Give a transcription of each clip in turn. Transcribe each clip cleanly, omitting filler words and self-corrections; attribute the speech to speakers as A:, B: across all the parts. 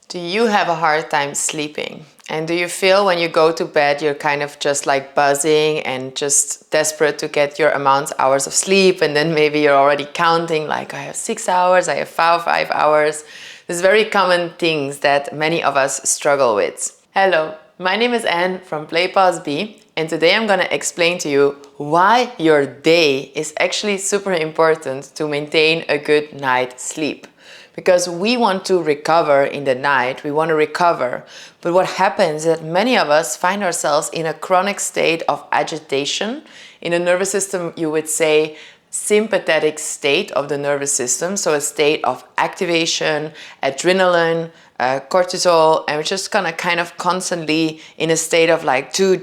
A: Do you have a hard time sleeping? And do you feel when you go to bed, you're kind of just like buzzing and just desperate to get your hours of sleep? And then maybe you're already counting like, I have 6 hours, I have 5 hours. These very common things that many of us struggle with. Hello, my name is Anne from Play Pause Be. And today I'm going to explain to you why your day is actually super important to maintain a good night's sleep. Because we want to recover in the night, we want to recover. But what happens is that many of us find ourselves in a chronic state of agitation. In the nervous system, you would say sympathetic state of the nervous system. So a state of activation, adrenaline, cortisol, and we're just gonna kind of constantly in a state of like do,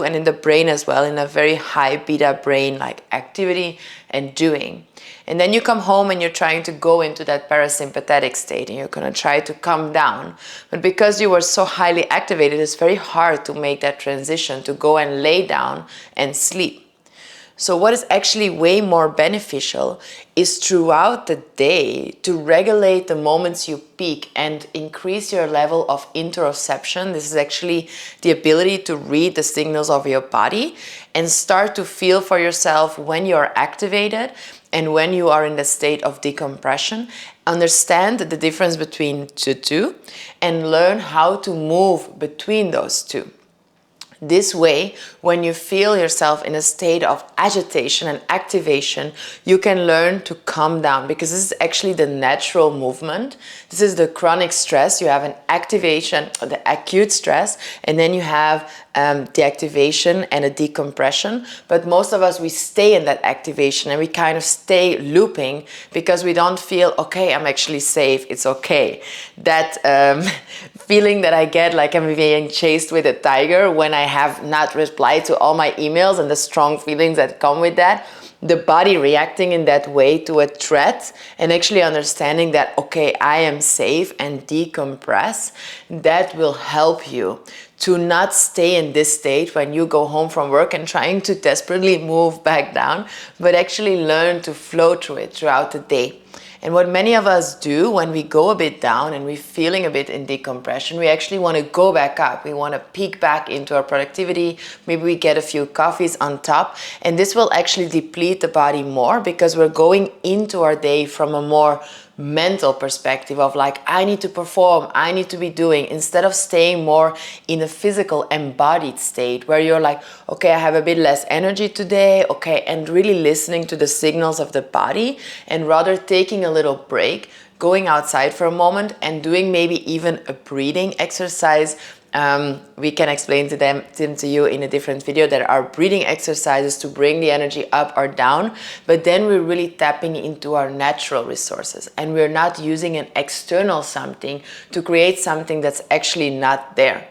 A: and in the brain as well, in a very high beta brain like activity and doing. And then you come home and you're trying to go into that parasympathetic state and you're going to try to calm down. But because you were so highly activated, it's very hard to make that transition to go and lay down and sleep. So what is actually way more beneficial is throughout the day to regulate the moments you peak and increase your level of interoception. This is actually the ability to read the signals of your body and start to feel for yourself when you're activated and when you are in the state of decompression. Understand the difference between the two and learn how to move between those two. This way, when you feel yourself in a state of agitation and activation, you can learn to calm down, because this is actually the natural movement. This is the chronic stress. You have an activation, the acute stress, and then you have the activation and a decompression. But most of us, we stay in that activation and we kind of stay looping because we don't feel, okay, I'm actually safe, it's okay. That feeling that I get like I'm being chased with a tiger when I have not replied to all my emails, and the strong feelings that come with that, the body reacting in that way to a threat and actually understanding that, okay, I am safe, and decompress, that will help you to not stay in this state when you go home from work and trying to desperately move back down, but actually learn to flow through it throughout the day. And what many of us do when we go a bit down and we're feeling a bit in decompression, we actually want to go back up. We want to peak back into our productivity. Maybe we get a few coffees on top. And this will actually deplete the body more because we're going into our day from a more mental perspective of like, I need to perform, I need to be doing, instead of staying more in a physical embodied state where you're like, okay, I have a bit less energy today, okay, and really listening to the signals of the body, and rather taking a little break, going outside for a moment and doing maybe even a breathing exercise. We can explain them to you in a different video. There are breathing exercises to bring the energy up or down, but then we're really tapping into our natural resources and we're not using an external something to create something that's actually not there.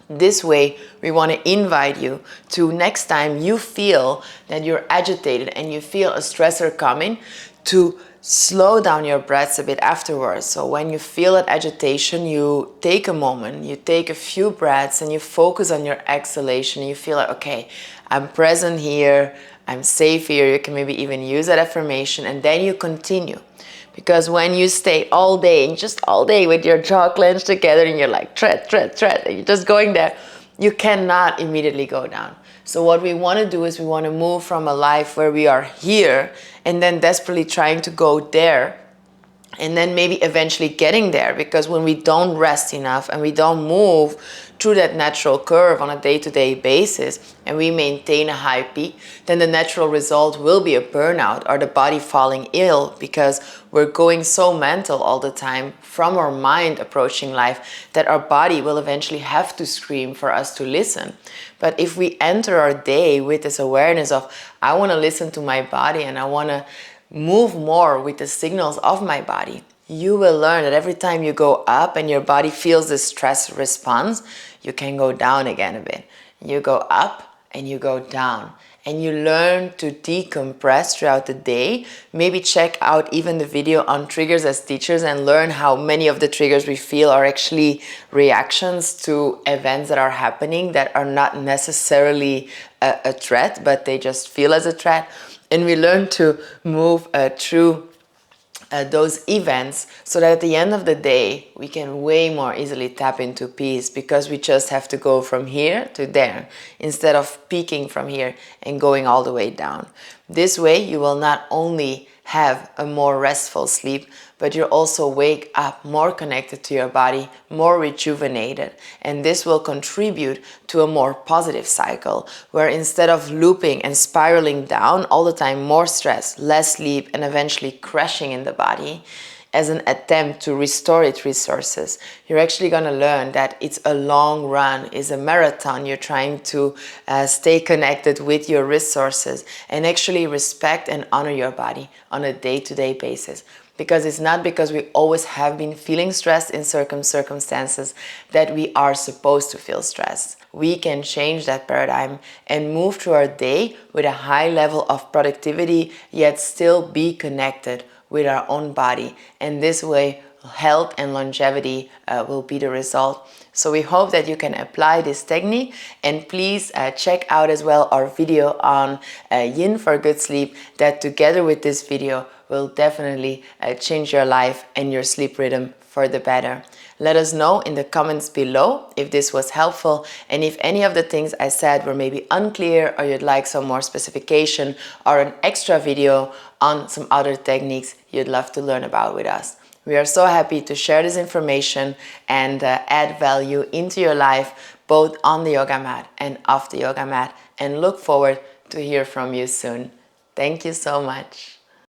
A: This way, we want to invite you to, next time you feel that you're agitated and you feel a stressor coming, to slow down your breaths a bit afterwards. So when you feel that agitation, you take a moment, you take a few breaths and you focus on your exhalation. You feel like, okay, I'm present here, I'm safe here. You can maybe even use that affirmation, and then you continue. Because when you stay all day, and just all day with your jaw clenched together and you're like tread, and you're just going there, you cannot immediately go down. So what we want to do is we want to move from a life where we are here and then desperately trying to go there, and then maybe eventually getting there, because when we don't rest enough and we don't move through that natural curve on a day-to-day basis and we maintain a high peak, then the natural result will be a burnout or the body falling ill, because we're going so mental all the time from our mind approaching life that our body will eventually have to scream for us to listen. But if we enter our day with this awareness of, I want to listen to my body and I want to move more with the signals of my body, you will learn that every time you go up and your body feels the stress response, you can go down again a bit. You go up and you go down, and you learn to decompress throughout the day. Maybe check out even the video on triggers as teachers and learn how many of the triggers we feel are actually reactions to events that are happening that are not necessarily a threat, but they just feel as a threat. And we learn to move through those events, so that at the end of the day we can way more easily tap into peace, because we just have to go from here to there instead of peaking from here and going all the way down. This way you will not only have a more restful sleep, but you also wake up more connected to your body, more rejuvenated, and this will contribute to a more positive cycle, where instead of looping and spiraling down all the time, more stress, less sleep, and eventually crashing in the body as an attempt to restore its resources, you're actually going to learn that it's a long run, it's a marathon. You're trying to stay connected with your resources and actually respect and honor your body on a day-to-day basis. Because it's not because we always have been feeling stressed in certain circumstances that we are supposed to feel stressed. We can change that paradigm and move through our day with a high level of productivity, yet still be connected with our own body. And this way, health and longevity will be the result. So we hope that you can apply this technique, and please check out as well our video on Yin for good sleep, that together with this video will definitely change your life and your sleep rhythm for the better. Let us know in the comments below if this was helpful, and if any of the things I said were maybe unclear, or you'd like some more specification or an extra video on some other techniques you'd love to learn about with us. We are so happy to share this information and add value into your life, both on the yoga mat and off the yoga mat, and look forward to hear from you soon. Thank you so much.